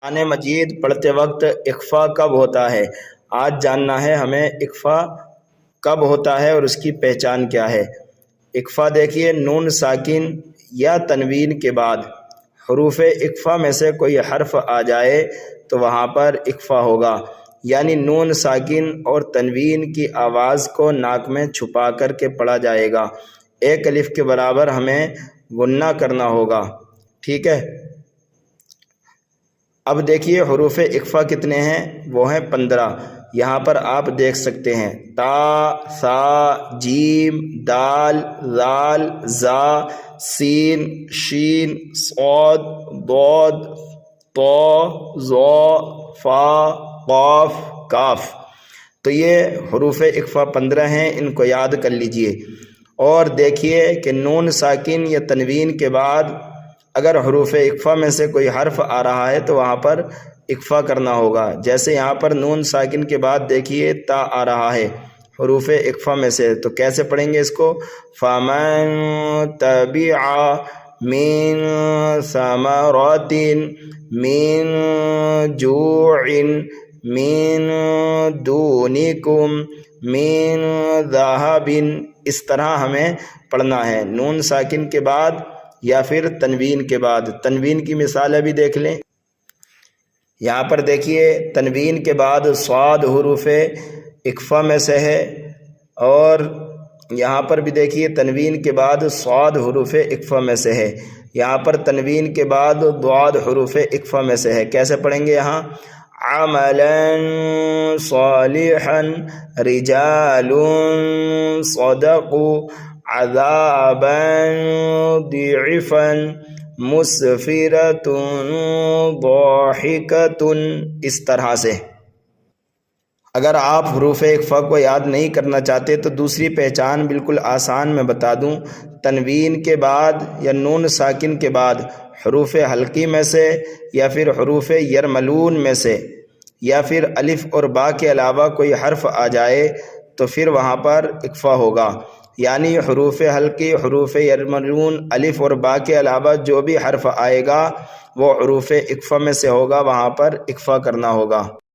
قرآن مجید پڑھتے وقت اخفا کب ہوتا ہے؟ آج جاننا ہے ہمیں اخفا کب ہوتا ہے اور اس کی پہچان کیا ہے۔ اخفا دیکھیے، نون ساکن یا تنوین کے بعد حروف اخفا میں سے کوئی حرف آ جائے تو وہاں پر اخفا ہوگا، یعنی نون ساکن اور تنوین کی آواز کو ناک میں چھپا کر کے پڑھا جائے گا۔ ایک الف کے برابر ہمیں غنہ کرنا ہوگا، ٹھیک ہے۔ اب دیکھیے حروف اخفا کتنے ہیں، وہ ہیں 15۔ یہاں پر آپ دیکھ سکتے ہیں تا، ثا، جیم، دال، ذال، زا، سین، شین، صاد، ضاد، طا، ظا، فا، قاف، کاف۔ تو یہ حروف اخفا 15 ہیں، ان کو یاد کر لیجئے۔ اور دیکھیے کہ نون ساکن یا تنوین کے بعد اگر حروف اخفا میں سے کوئی حرف آ رہا ہے تو وہاں پر اخفا کرنا ہوگا۔ جیسے یہاں پر نون ساکن کے بعد دیکھیے تا آ رہا ہے حروف اخفا میں سے، تو کیسے پڑھیں گے اس کو؟ فَمَن تَبِعَ مِن ثَمَرَاتٍ مِن جُوعٍ مِن دُونِكُم مِن ذَهَبٍ، اس طرح ہمیں پڑھنا ہے، نون ساکن کے بعد یا پھر تنوین کے بعد۔ تنوین کی مثالیں بھی دیکھ لیں۔ یہاں پر دیکھیے تنوین کے بعد صاد حروف اخفا میں سے ہے، اور یہاں پر بھی دیکھیے تنوین کے بعد صاد حروف اخفا میں سے ہے۔ یہاں پر تنوین کے بعد ضاد حروف اخفا میں سے ہے۔ کیسے پڑھیں گے یہاں؟ عملا صالحا رجال صدقوا عذابا ضعفا مسفرۃ ضاحکۃ، اس طرح سے۔ اگر آپ حروف اخفا کو یاد نہیں کرنا چاہتے تو دوسری پہچان بالکل آسان میں بتا دوں۔ تنوین کے بعد یا نون ساکن کے بعد حروف حلقی میں سے یا پھر حروف یرملون میں سے یا پھر الف اور با کے علاوہ کوئی حرف آ جائے تو پھر وہاں پر اخفا ہوگا، یعنی حروف حلقی، حروف یرملون، الف اور با کے علاوہ جو بھی حرف آئے گا وہ حروف اخفا میں سے ہوگا، وہاں پر اخفا کرنا ہوگا۔